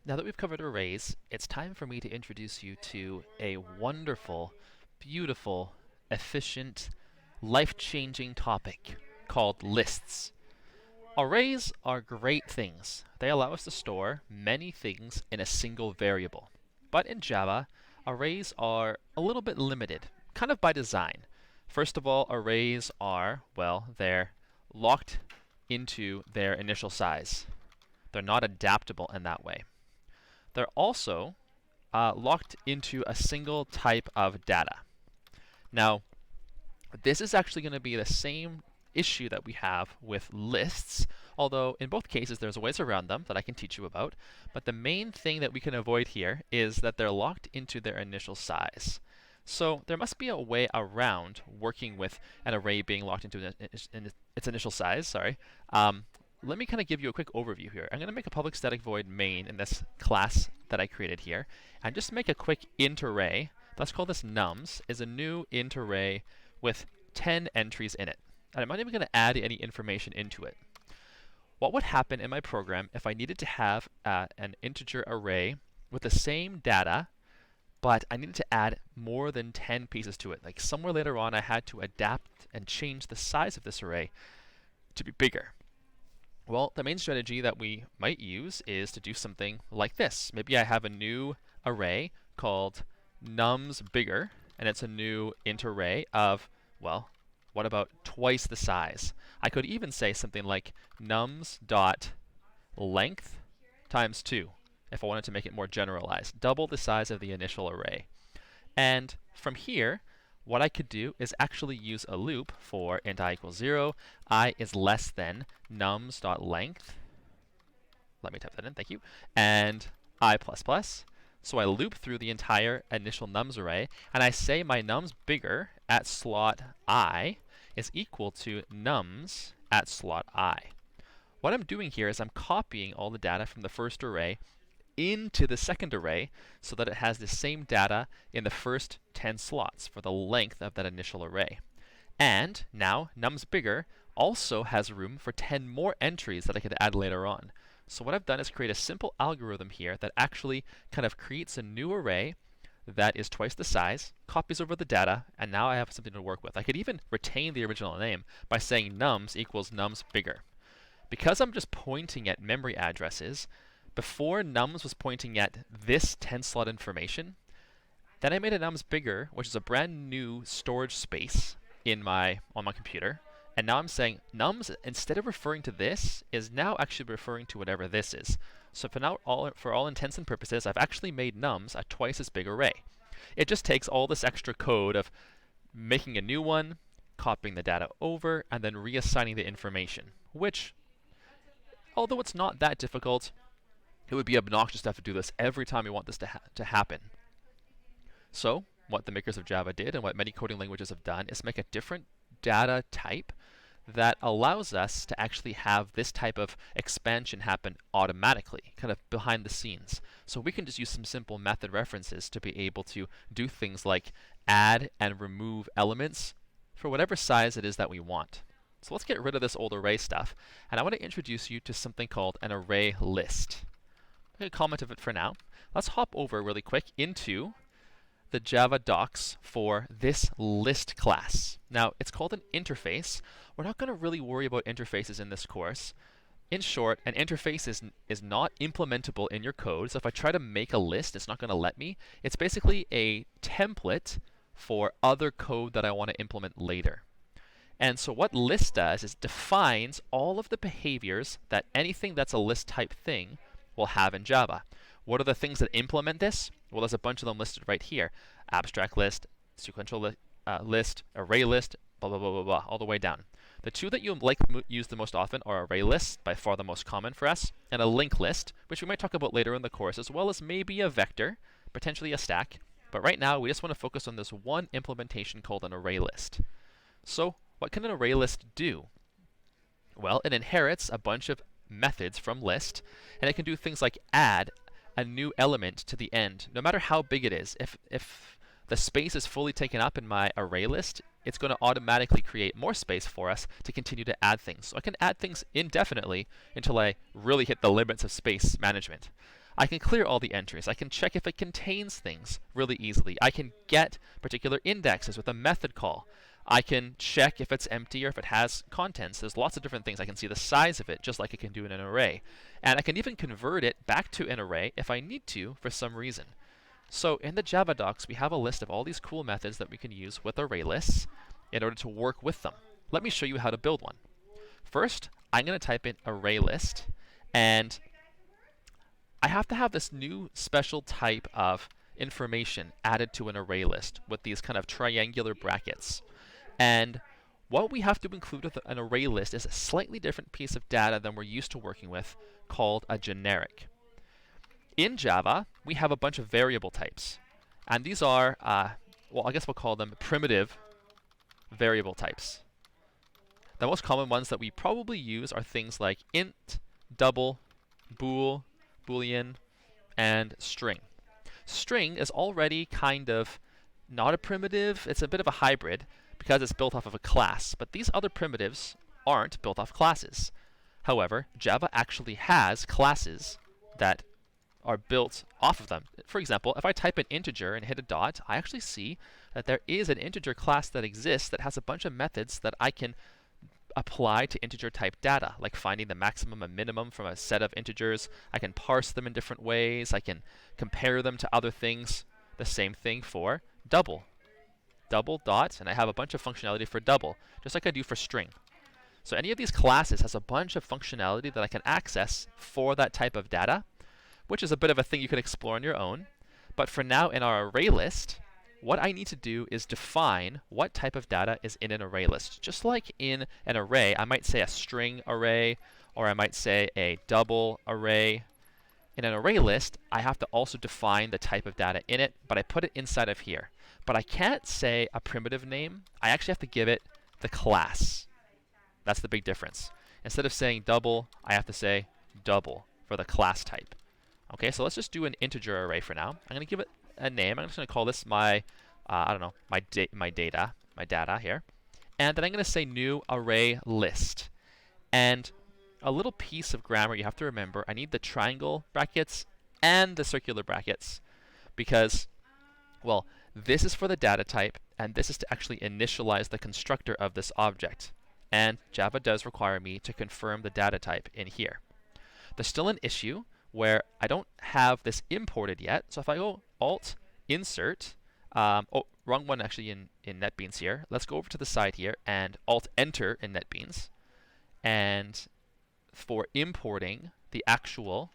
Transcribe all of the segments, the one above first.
Now that we've covered arrays, it's time for me to introduce you to a wonderful, beautiful, efficient, life-changing topic called lists. Arrays are great things. They allow us to store many things in a single variable. But in Java, arrays are a little bit limited, kind of by design. First of all, arrays are, well, they're locked into their initial size. They're not adaptable in that way. They're also locked into a single type of data. Now, this is actually going to be the same issue that we have with lists, although in both cases there's ways around them that I can teach you about. But the main thing that we can avoid here is that they're locked into their initial size. So there must be a way around working with an array being locked into its initial size. Let me kind of give you a quick overview here. I'm going to make a public static void main in this class that I created here, and just make a quick int array. Let's call this nums, is a new int array with 10 entries in it. And I'm not even going to add any information into it. What would happen in my program if I needed to have an integer array with the same data, but I needed to add more than 10 pieces to it? Like somewhere later on, I had to adapt and change the size of this array to be bigger. Well, the main strategy that we might use is to do something like this. Maybe I have a new array called nums_bigger, and it's a new int array of, well, what about twice the size? I could even say something like nums.length times 2, if I wanted to make it more generalized. Double the size of the initial array. And from here, what I could do is actually use a loop for int I equals 0, I is less than nums.length. Let me type that in, thank you. And I++. So I loop through the entire initial nums array, and I say my nums_bigger at slot I is equal to nums at slot I. What I'm doing here is I'm copying all the data from the first array into the second array so that it has the same data in the first 10 slots for the length of that initial array. And now nums_bigger also has room for 10 more entries that I could add later on. So what I've done is create a simple algorithm here that actually kind of creates a new array that is twice the size, copies over the data, and now I have something to work with. I could even retain the original name by saying nums equals nums_bigger. Because I'm just pointing at memory addresses, before nums was pointing at this 10-slot information, then I made a nums_bigger, which is a brand new storage space on my computer. And now I'm saying nums, instead of referring to this, is now actually referring to whatever this is. So for all intents and purposes, I've actually made nums a twice as big array. It just takes all this extra code of making a new one, copying the data over, and then reassigning the information, which, although it's not that difficult, it would be obnoxious to have to do this every time you want this to happen. So what the makers of Java did, and what many coding languages have done, is make a different data type that allows us to actually have this type of expansion happen automatically, kind of behind the scenes. So we can just use some simple method references to be able to do things like add and remove elements for whatever size it is that we want. So let's get rid of this old array stuff, and I want to introduce you to something called an array list. I'm going to comment of it for now. Let's hop over really quick into the Java docs for this list class. Now, it's called an interface. We're not going to really worry about interfaces in this course. In short, an interface is not implementable in your code. So if I try to make a list, it's not going to let me. It's basically a template for other code that I want to implement later. And so what list does is defines all of the behaviors that anything that's a list type thing will have in Java. What are the things that implement this? Well, there's a bunch of them listed right here. Abstract list, sequential list, array list, blah, blah, blah, blah, blah, all the way down. The two that you likely use the most often are array lists, by far the most common for us, and a linked list, which we might talk about later in the course, as well as maybe a vector, potentially a stack. But right now, we just want to focus on this one implementation called an array list. So what can an array list do? Well, it inherits a bunch of methods from list, and it can do things like add a new element to the end, no matter how big it is. If the space is fully taken up in my array list, it's going to automatically create more space for us to continue to add things. So I can add things indefinitely until I really hit the limits of space management. I can clear all the entries. I can check if it contains things really easily. I can get particular indexes with a method call. I can check if it's empty or if it has contents. There's lots of different things. I can see the size of it, just like I can do in an array. And I can even convert it back to an array if I need to for some reason. So in the Java docs, we have a list of all these cool methods that we can use with ArrayLists in order to work with them. Let me show you how to build one. First, I'm going to type in ArrayList, and I have to have this new special type of information added to an array list with these kind of triangular brackets. And what we have to include with an array list is a slightly different piece of data than we're used to working with, called a generic. In Java, we have a bunch of variable types. And these are, well, I guess we'll call them primitive variable types. The most common ones that we probably use are things like int, double, bool, boolean, and string. String is already kind of not a primitive, it's a bit of a hybrid because it's built off of a class, but these other primitives aren't built off classes. However, Java actually has classes that are built off of them. For example, if I type an integer and hit a dot, I actually see that there is an integer class that exists that has a bunch of methods that I can apply to integer type data, like finding the maximum and minimum from a set of integers. I can parse them in different ways. I can compare them to other things. The same thing for double. Double dot, and I have a bunch of functionality for double, just like I do for string. So any of these classes has a bunch of functionality that I can access for that type of data, which is a bit of a thing you can explore on your own. But for now, in our array list, what I need to do is define what type of data is in an array list. Just like in an array, I might say a string array, or I might say a double array. In an array list, I have to also define the type of data in it, but I put it inside of here. But I can't say a primitive name. I actually have to give it the class. That's the big difference. Instead of saying double, I have to say double for the class type. Okay, so let's just do an integer array for now. I'm going to give it a name. I'm just going to call this my, I don't know, my data here. And then I'm going to say new array list. And a little piece of grammar you have to remember, I need the triangle brackets and the circular brackets because, well, this is for the data type, and this is to actually initialize the constructor of this object. And Java does require me to confirm the data type in here. There's still an issue where I don't have this imported yet. So if I go Alt, Insert, oh, wrong one actually in NetBeans here. Let's go over to the side here and Alt, Enter in NetBeans. And for importing the actual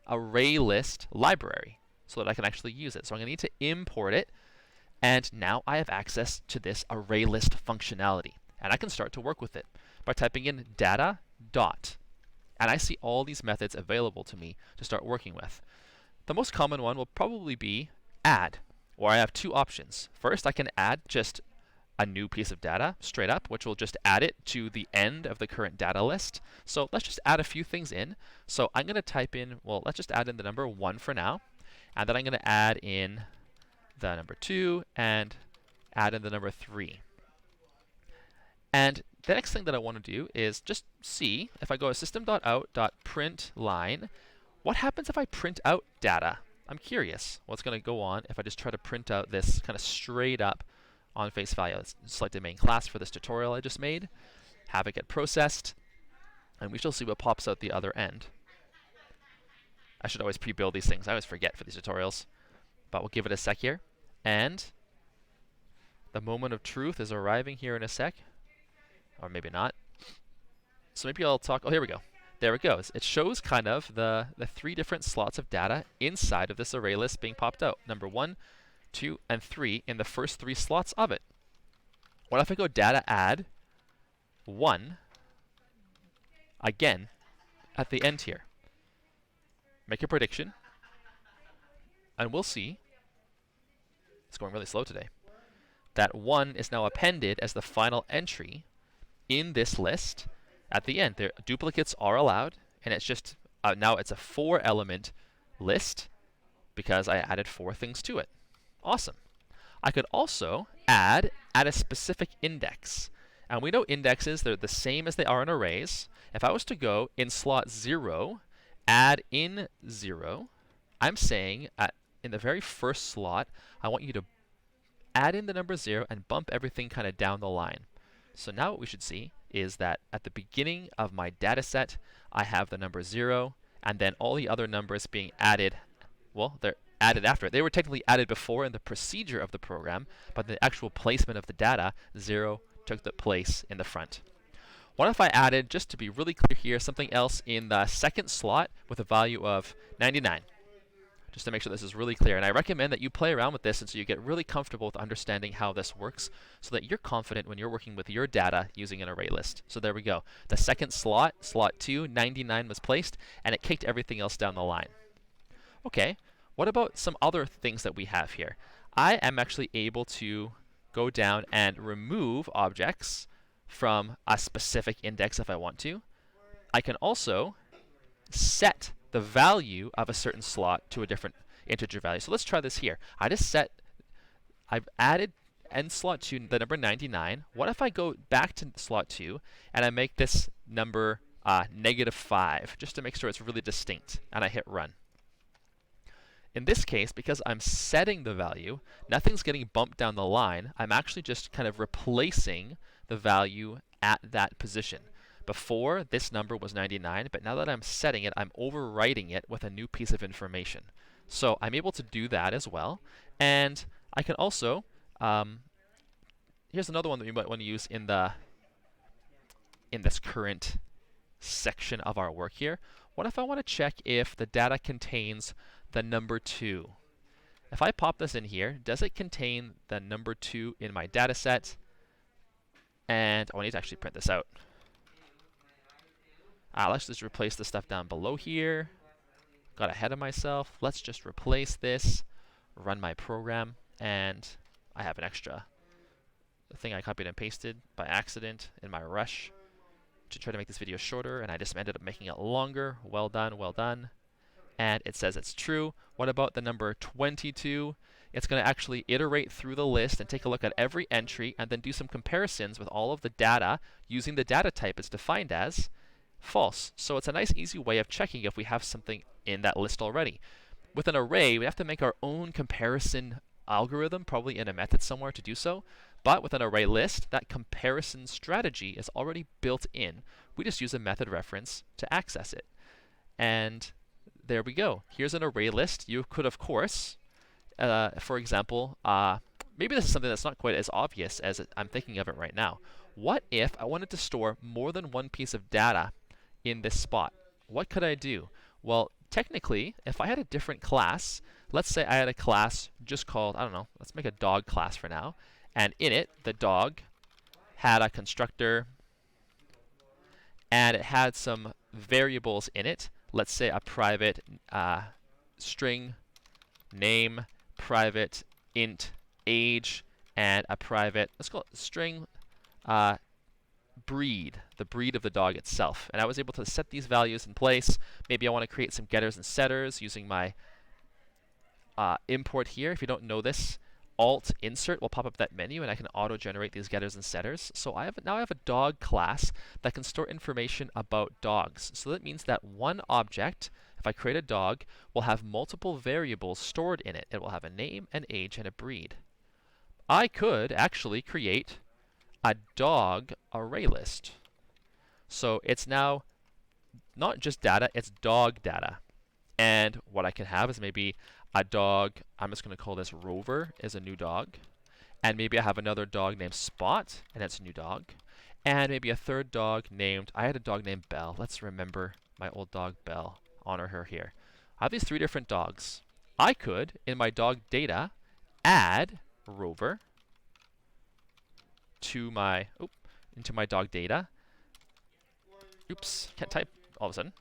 ArrayList library so that I can actually use it. So I'm going to need to import it, and now I have access to this ArrayList functionality. And I can start to work with it by typing in data dot. And I see all these methods available to me to start working with. The most common one will probably be add, where I have two options. First, I can add just a new piece of data straight up, which will just add it to the end of the current data list. So let's just add a few things in. So I'm going to type in, well, let's just add in the number 1 for now. And then I'm going to add in the number 2 and add in the number 3. And the next thing that I want to do is just see, if I go to system.out.println, what happens if I print out data? I'm curious what's going to go on if I just try to print out this kind of straight up on face value. Let's select the main class for this tutorial I just made, have it get processed, and we shall see what pops out the other end. I should always pre-build these things. I always forget for these tutorials. But we'll give it a sec here. And the moment of truth is arriving here in a sec. Or maybe not. So maybe I'll talk. Oh, here we go. There it goes. It shows kind of the 3 different slots of data inside of this array list being popped out. Number 1, 2, and 3 in the first 3 slots of it. What if I go data add 1 again at the end here? Make a prediction, and we'll see. It's going really slow today. That 1 is now appended as the final entry in this list at the end. Duplicates are allowed, and it's just now it's a 4-element list because I added 4 things to it. Awesome. I could also add at a specific index. And we know indexes, they're the same as they are in arrays. If I was to go in slot 0 add in 0, I'm saying in the very first slot, I want you to add in the number 0 and bump everything kind of down the line. So now what we should see is that at the beginning of my data set, I have the number 0, and then all the other numbers being added. Well, they're added after it. They were technically added before in the procedure of the program, but the actual placement of the data, 0 took the place in the front. What if I added, just to be really clear here, something else in the second slot with a value of 99? Just to make sure this is really clear. And I recommend that you play around with this until you get really comfortable with understanding how this works so that you're confident when you're working with your data using an array list. So there we go. The second slot, slot 2, 99 was placed, and it kicked everything else down the line. Okay, what about some other things that we have here? I am actually able to go down and remove objects from a specific index if I want to. I can also set the value of a certain slot to a different integer value. So let's try this here. I've added in slot 2 the number 99. What if I go back to slot 2 and I make this number -5, just to make sure it's really distinct, and I hit run? In this case, because I'm setting the value, nothing's getting bumped down the line. I'm actually just kind of replacing the value at that position. Before, this number was 99, but now that I'm setting it, I'm overwriting it with a new piece of information. So I'm able to do that as well. And I can also, here's another one that you might want to use in this current section of our work here. What if I want to check if the data contains the number 2? If I pop this in here, does it contain the number 2 in my data set? And I need to actually print this out. Let's just replace the stuff down below here. Got ahead of myself. Let's just replace this, run my program, and I have an extra thing I copied and pasted by accident in my rush to try to make this video shorter, and I just ended up making it longer. Well done, well done. And it says it's true. What about the number 22? It's going to actually iterate through the list and take a look at every entry and then do some comparisons with all of the data using the data type it's defined as false. So it's a nice, easy way of checking if we have something in that list already. With an array, we have to make our own comparison algorithm, probably in a method somewhere to do so. But with an array list, that comparison strategy is already built in. We just use a method reference to access it. And there we go. Here's an array list. You could, of course, for example, maybe this is something that's not quite as obvious as I'm thinking of it right now. What if I wanted to store more than one piece of data in this spot? What could I do? Well, technically, if I had a different class, let's say I had a class just called, I don't know, let's make a dog class for now. And in it, the dog had a constructor, and it had some variables in it. Let's say a private string name, private int age, and a private, let's call it string breed, the breed of the dog itself. And I was able to set these values in place. Maybe I want to create some getters and setters using my import here. If you don't know this, Alt Insert will pop up that menu, and I can auto-generate these getters and setters. So now I have a dog class that can store information about dogs. So that means that one object, if I create a dog, will have multiple variables stored in it. It will have a name, an age, and a breed. I could actually create a dog array list. So it's now not just data, it's dog data. And what I can have is maybe a dog, I'm just going to call this Rover, is a new dog. And maybe I have another dog named Spot, and it's a new dog. And maybe a third dog named, I had a dog named Belle. Let's remember my old dog Belle, honor her here. I have these 3 different dogs. I could, in my dog data, add Rover to my, into my dog data. Oops, can't type all of a sudden.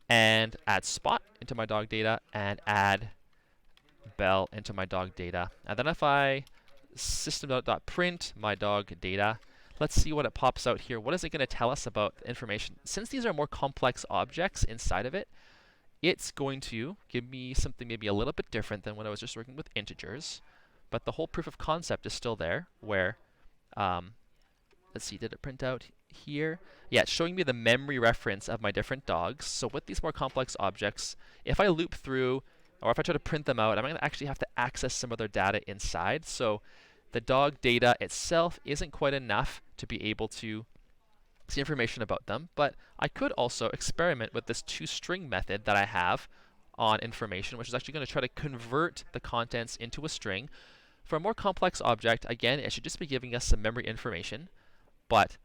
And add Spot into my dog data, and add Belle into my dog data. And then if I system.print my dog data, let's see what it pops out here. What is it going to tell us about the information? Since these are more complex objects inside of it, it's going to give me something maybe a little bit different than when I was just working with integers. But the whole proof of concept is still there, where, let's see, did it print out here. Yeah, it's showing me the memory reference of my different dogs. So with these more complex objects, if I loop through or if I try to print them out, I'm going to actually have to access some other data inside. So the dog data itself isn't quite enough to be able to see information about them, but I could also experiment with this toString method that I have on information, which is actually going to try to convert the contents into a string. For a more complex object, again, it should just be giving us some memory information, but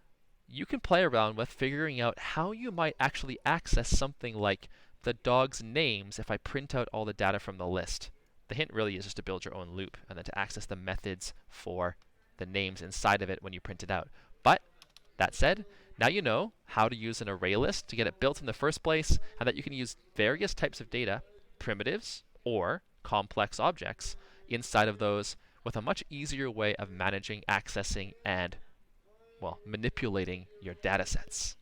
you can play around with figuring out how you might actually access something like the dog's names if I print out all the data from the list. The hint really is just to build your own loop and then to access the methods for the names inside of it when you print it out. But that said, now you know how to use an array list to get it built in the first place, and that you can use various types of data, primitives or complex objects, inside of those with a much easier way of managing, accessing, and, well, manipulating your data sets.